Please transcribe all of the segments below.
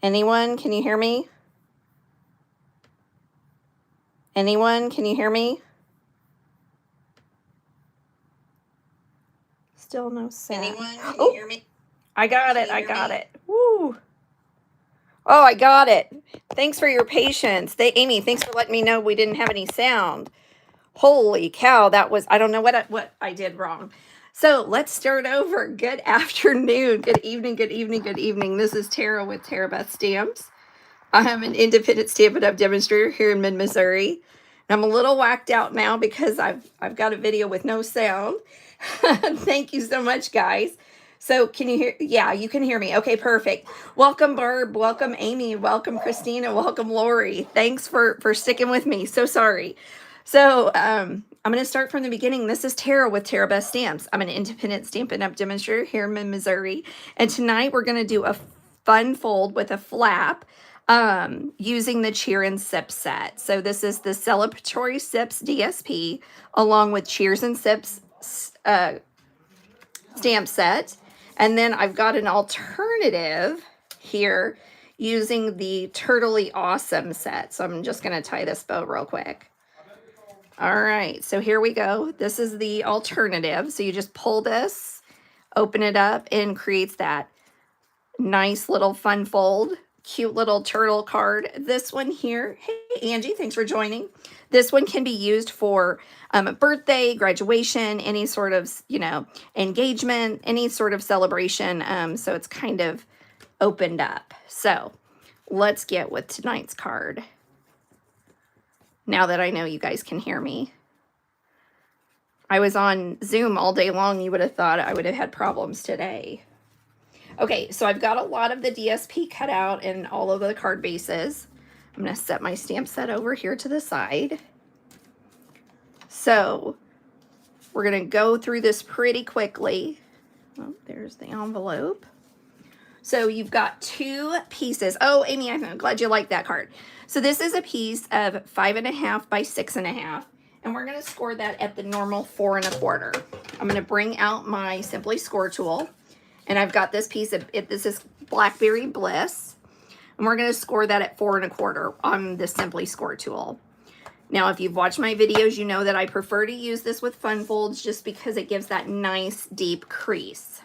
Anyone, can you hear me? Anyone, can you hear me? Still no sound. Anyone, can you hear me? I got it. I got it. Woo. Oh, I got it. Thanks for your patience. Amy, thanks for letting me know we didn't have any sound. Holy cow, that was, I don't know what I did wrong. So let's start over. Good afternoon, good evening, good evening, good evening. This is Tara with Tara Beth Stamps. I'm an independent Stampin' Up! Demonstrator here in mid-Missouri. I'm a little whacked out now because I've got a video with no sound. Thank you so much, guys. So can you hear? Yeah, you can hear me. Okay, perfect. Welcome, Barb. Welcome, Amy. Welcome, Christina. Welcome, Lori. Thanks for sticking with me. So sorry. So I'm going to start from the beginning. This is Tara with Tara Beth Stamps. I'm an independent Stampin' Up! Demonstrator here in Missouri. And tonight we're going to do a fun fold with a flap using the Cheer and Sip set. So this is the Celebratory Sips DSP along with Cheers and Sips stamp set. And then I've got an alternative here using the Turtley Awesome set. So I'm just going to tie this bow real quick. All right, so here we go. This is the alternative. So you just pull this, open it up, and creates that nice little fun fold. Cute little turtle card. This one here, hey Angie, thanks for joining. This one can be used for a birthday, graduation, any sort of, engagement, any sort of celebration. So it's kind of opened up. So let's get with tonight's card. Now that I know you guys can hear me. I was on Zoom all day long. You would have thought I would have had problems today. Okay, so I've got a lot of the DSP cut out and all of the card bases. I'm going to set my stamp set over here to the side. So we're going to go through this pretty quickly. Oh, there's the envelope. So you've got two pieces. Oh, Amy, I'm glad you like that card. So this is a piece of 5.5 by 6.5. And we're going to score that at the normal 4 1/4. I'm going to bring out my Simply Score tool. And I've got this piece of it. This is Blackberry Bliss. And we're going to score that at 4 1/4 on the Simply Score tool. Now, if you've watched my videos, you know that I prefer to use this with fun folds just because it gives that nice deep crease.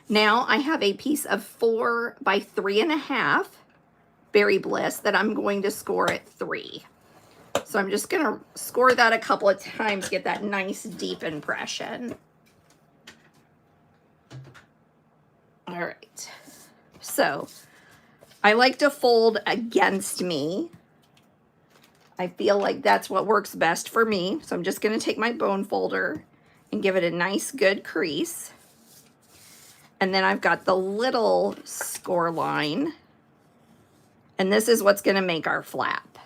Now I have a piece of 4 by 3.5 Berry Bliss that I'm going to score at 3. So I'm just going to score that a couple of times, get that nice deep impression. All right, so I like to fold against me. I feel like that's what works best for me. So I'm just going to take my bone folder and give it a nice good crease. And then I've got the little score line. And this is what's going to make our flap.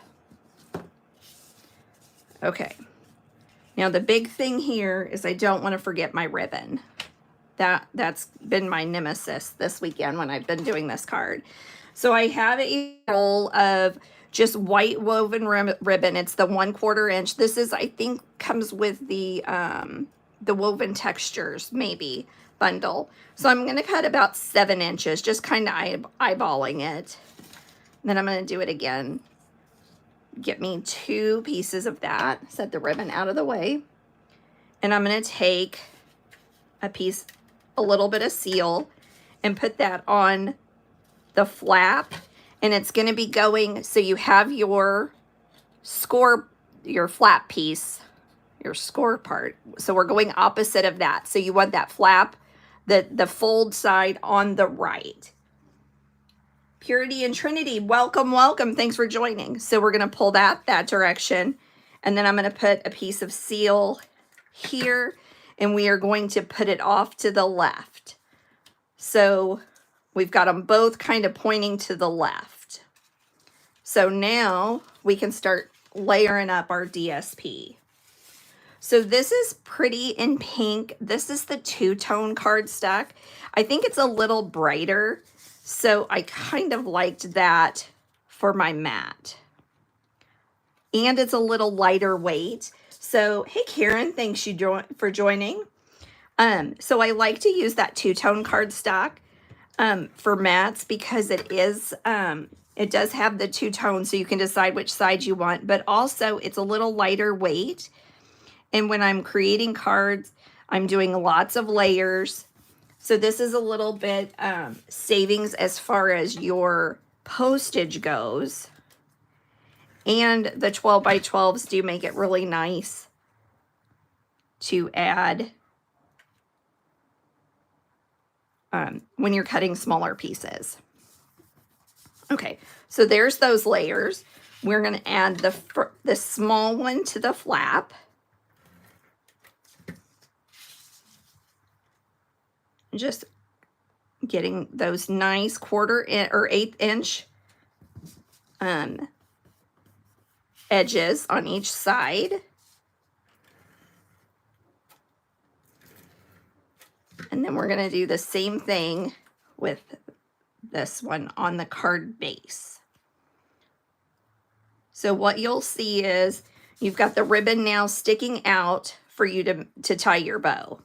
Okay. Now the big thing here is I don't want to forget my ribbon. That's been my nemesis this weekend when I've been doing this card. So I have a roll of just white woven ribbon. It's the 1/4 inch. This is, I think, comes with the woven textures maybe bundle. So I'm going to cut about 7 inches, just kind of eyeballing it. Then I'm going to do it again. Get me 2 pieces of that. Set the ribbon out of the way. And I'm going to take a little bit of seal and put that on the flap, and it's going to be going, so you have your score, your flap piece, your score part. So we're going opposite of that. So you want that flap, the fold side on the right. Purity and Trinity, welcome, welcome. Thanks for joining. So we're going to pull that direction, and then I'm going to put a piece of seal here, and we are going to put it off to the left. So we've got them both kind of pointing to the left. So now we can start layering up our DSP. So this is pretty in pink. This is the 2-tone cardstock. I think it's a little brighter, so I kind of liked that for my mat. And it's a little lighter weight. So, hey Karen, thanks for joining. So I like to use that 2-tone cardstock. for mats because it is, it does have the two tones, so you can decide which side you want, but also it's a little lighter weight. And when I'm creating cards, I'm doing lots of layers. So this is a little bit savings as far as your postage goes. And the 12 by 12s do make it really nice to add when you're cutting smaller pieces. Okay, so there's those layers. We're going to add the small one to the flap. Just getting those nice 1/4 or 1/8 inch edges on each side. And then we're going to do the same thing with this one on the card base. So what you'll see is you've got the ribbon now sticking out for you to tie your bow.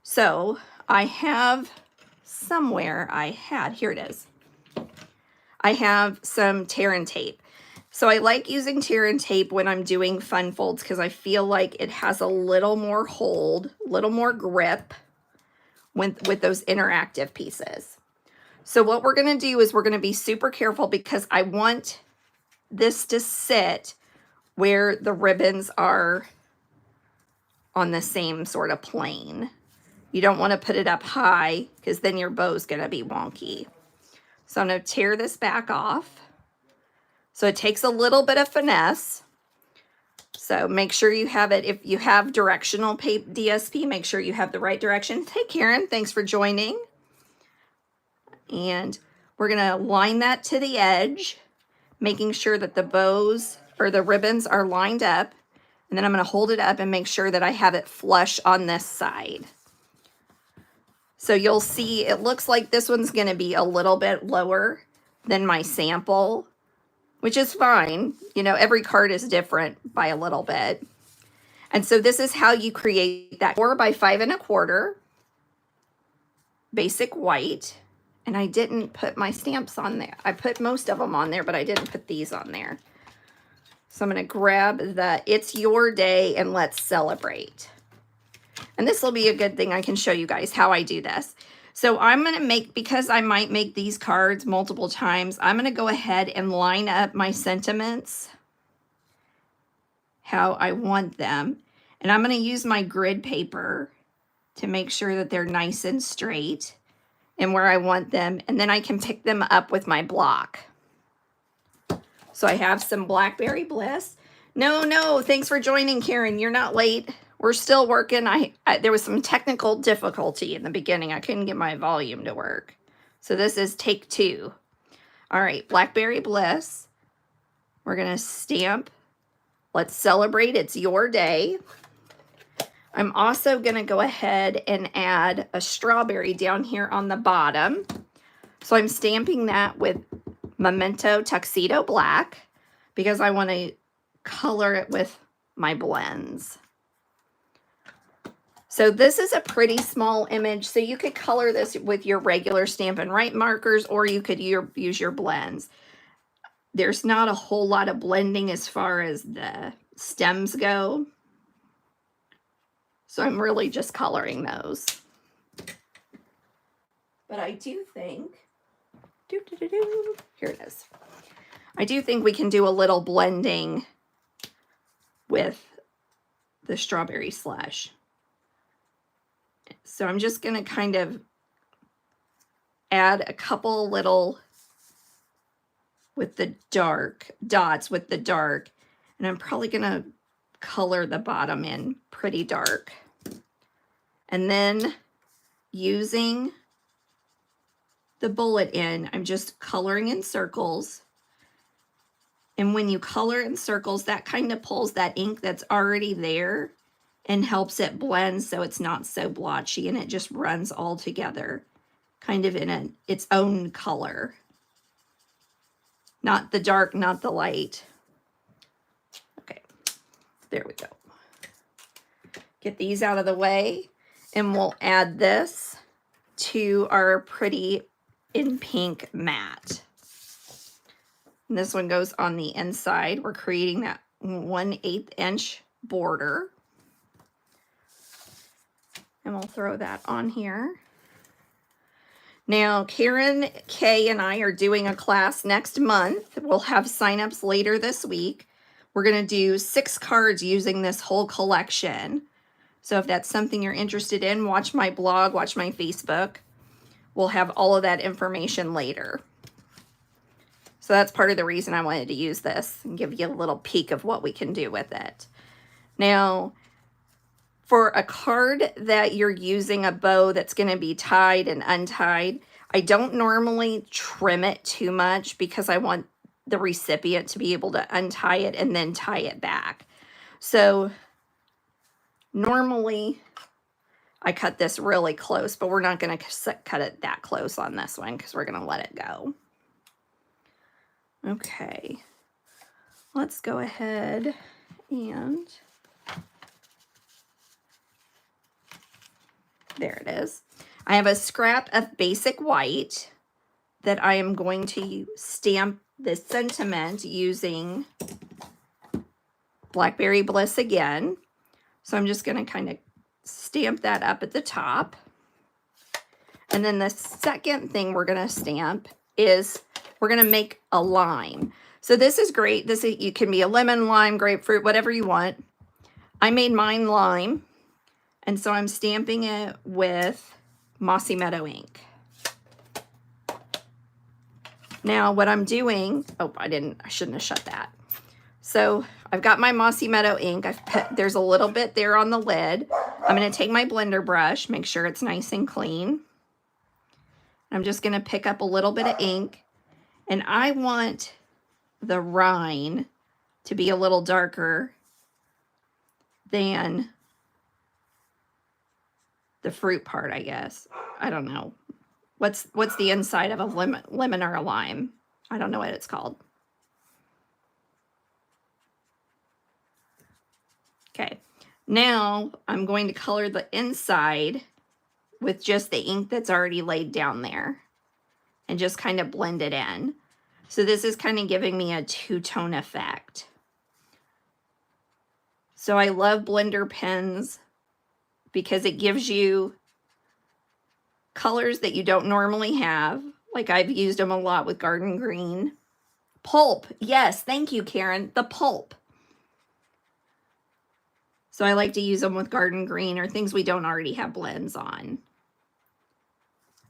So I have somewhere here it is. I have some tear and tape. So I like using tear and tape when I'm doing fun folds because I feel like it has a little more hold, a little more grip with those interactive pieces. So what we're going to do is we're going to be super careful because I want this to sit where the ribbons are on the same sort of plane. You don't want to put it up high because then your bow's going to be wonky. So I'm going to tear this back off. So it takes a little bit of finesse. So make sure you have it. If you have directional DSP, make sure you have the right direction. Hey, Karen, thanks for joining. And we're going to line that to the edge, making sure that the bows or the ribbons are lined up. And then I'm going to hold it up and make sure that I have it flush on this side. So you'll see it looks like this one's going to be a little bit lower than my sample, which is fine. You know, every card is different by a little bit. And so this is how you create that 4 by 5 1/4 basic white. And I didn't put my stamps on there. I put most of them on there, but I didn't put these on there. So I'm going to grab the It's Your Day and Let's Celebrate. And this will be a good thing. I can show you guys how I do this. So I'm going to make, because I might make these cards multiple times, I'm going to go ahead and line up my sentiments how I want them. And I'm going to use my grid paper to make sure that they're nice and straight and where I want them. And then I can pick them up with my block. So I have some Blackberry Bliss. No, thanks for joining, Karen. You're not late. We're still working. There was some technical difficulty in the beginning. I couldn't get my volume to work. So this is take 2. All right, Blackberry Bliss. We're going to stamp. Let's celebrate. It's your day. I'm also going to go ahead and add a strawberry down here on the bottom. So I'm stamping that with Memento Tuxedo Black because I want to color it with my blends. So this is a pretty small image, so you could color this with your regular Stampin' Write markers, or you could use your blends. There's not a whole lot of blending as far as the stems go, so I'm really just coloring those. But I do think, here it is. I do think we can do a little blending with the strawberry slush. So I'm just going to kind of add a couple little with the dark dots with the dark, and I'm probably going to color the bottom in pretty dark. And then using the bullet in, I'm just coloring in circles. And when you color in circles, that kind of pulls that ink that's already there and helps it blend so it's not so blotchy, and it just runs all together kind of in its own color. Not the dark, not the light. Okay, there we go. Get these out of the way, and we'll add this to our pretty in Pink Matte. And this one goes on the inside. We're creating that 1/8 inch border. And we'll throw that on here. Now, Karen, Kay, and I are doing a class next month. We'll have signups later this week. We're going to do 6 cards using this whole collection. So if that's something you're interested in, watch my blog, watch my Facebook. We'll have all of that information later. So that's part of the reason I wanted to use this and give you a little peek of what we can do with it. Now, for a card that you're using a bow that's going to be tied and untied, I don't normally trim it too much because I want the recipient to be able to untie it and then tie it back. So normally I cut this really close, but we're not going to cut it that close on this one because we're going to let it go. Okay, let's go ahead and there it is. I have a scrap of basic white that I am going to stamp the sentiment using Blackberry Bliss again. So I'm just going to kind of stamp that up at the top. And then the second thing we're going to stamp is we're going to make a lime. So this is great. You can be a lemon, lime, grapefruit, whatever you want. I made mine lime. And so I'm stamping it with Mossy Meadow ink. Now what I'm doing, I shouldn't have shut that. So I've got my Mossy Meadow ink. There's a little bit there on the lid. I'm going to take my blender brush, make sure it's nice and clean. I'm just going to pick up a little bit of ink. And I want the rind to be a little darker than the fruit part, I guess. I don't know. What's the inside of a lemon or a lime? I don't know what it's called. Okay. Now I'm going to color the inside with just the ink that's already laid down there and just kind of blend it in. So this is kind of giving me a two-tone effect. So I love blender pens because it gives you colors that you don't normally have. Like I've used them a lot with Garden Green. Pulp. Yes, thank you, Karen. The pulp. So I like to use them with Garden Green or things we don't already have blends on.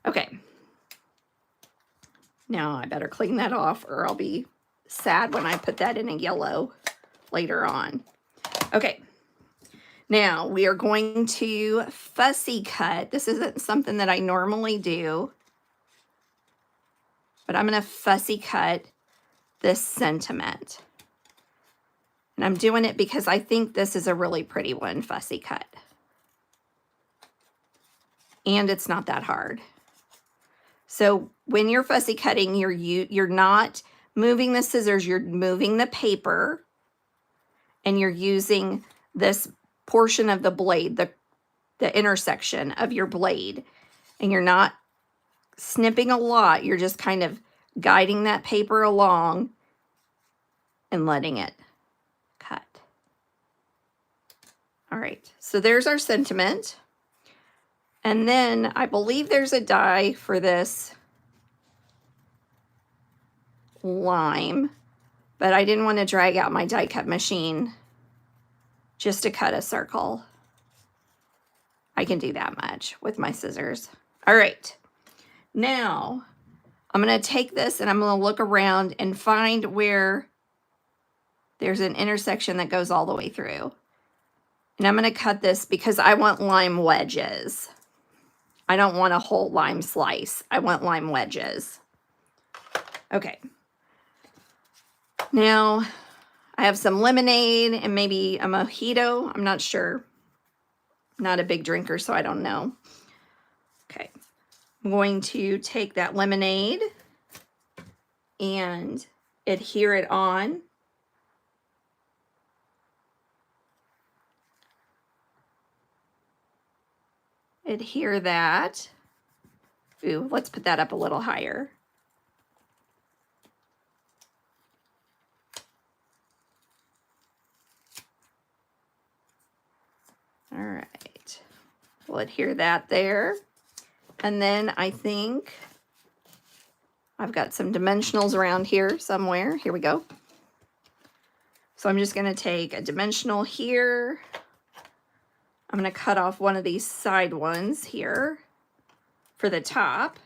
Okay. Now I better clean that off or I'll be sad when I put that in a yellow later on. Okay. Now we are going to fussy cut. This isn't something that I normally do, but I'm going to fussy cut this sentiment. And I'm doing it because I think this is a really pretty one, fussy cut. And it's not that hard. So when you're fussy cutting, you're not moving the scissors, you're moving the paper, and you're using this portion of the blade, the intersection of your blade, and you're not snipping a lot. You're just kind of guiding that paper along and letting it cut. All right, so there's our sentiment. And then I believe there's a die for this lime, but I didn't want to drag out my die cut machine just to cut a circle. I can do that much with my scissors. All right, now I'm going to take this and I'm going to look around and find where there's an intersection that goes all the way through. And I'm going to cut this because I want lime wedges. I don't want a whole lime slice. I want lime wedges. Okay. Now I have some lemonade and maybe a mojito. I'm not sure. I'm not a big drinker, so I don't know. Okay. I'm going to take that lemonade and adhere it on. Adhere that. Ooh, let's put that up a little higher. All right. We'll adhere that there. And then I think I've got some dimensionals around here somewhere. Here we go. So I'm just going to take a dimensional here. I'm going to cut off one of these side ones here for the top.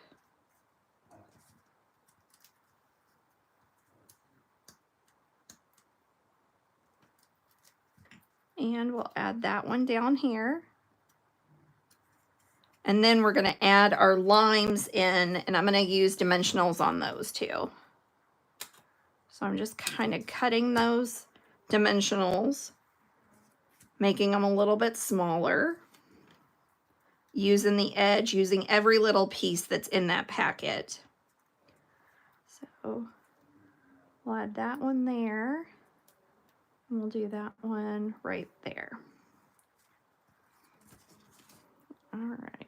And we'll add that one down here. And then we're going to add our limes in, and I'm going to use dimensionals on those too. So I'm just kind of cutting those dimensionals, making them a little bit smaller, using the edge, using every little piece that's in that packet. So we'll add that one there, and we'll do that one right there. All right.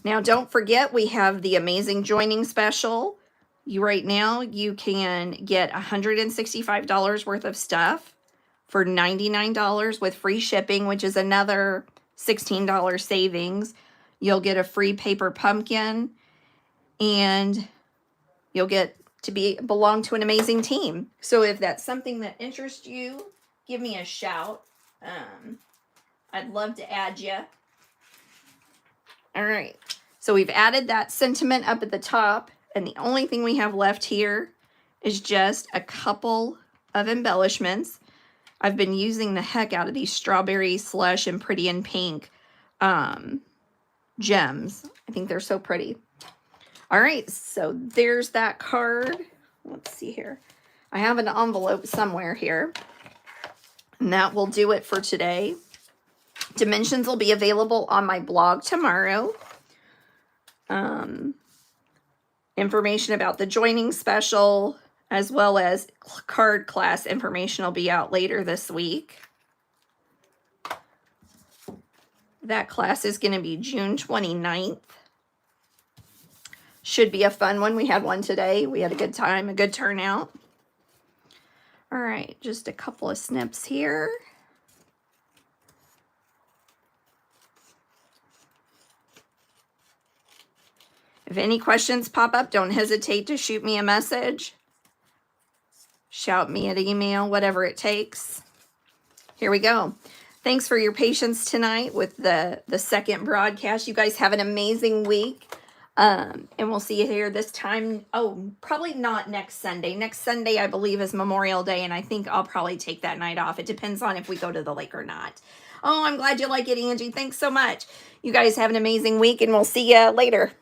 Now don't forget, we have the amazing joining special. Right now you can get $165 worth of stuff for $99 with free shipping, which is another $16 savings. You'll get a free paper pumpkin, and you'll get to belong to an amazing team. So if that's something that interests you, give me a shout. I'd love to add you. All right, so we've added that sentiment up at the top, and the only thing we have left here is just a couple of embellishments. I've been using the heck out of these strawberry slush and pretty in pink gems. I think they're so pretty. All right, so there's that card. Let's see here. I have an envelope somewhere here, and that will do it for today. Dimensions will be available on my blog tomorrow. Information about the joining special, as well as card class information, will be out later this week. That class is going to be June 29th. Should be a fun one. We had one today. We had a good time, a good turnout. All right, just a couple of snips here. If any questions pop up, don't hesitate to shoot me a message. Shout me an email, whatever it takes. Here we go. Thanks for your patience tonight with the second broadcast. You guys have an amazing week. And we'll see you here this time. Oh, probably not next Sunday. Next Sunday, I believe, is Memorial Day, and I think I'll probably take that night off. It depends on if we go to the lake or not. Oh, I'm glad you like it, Angie. Thanks so much. You guys have an amazing week, and we'll see you later.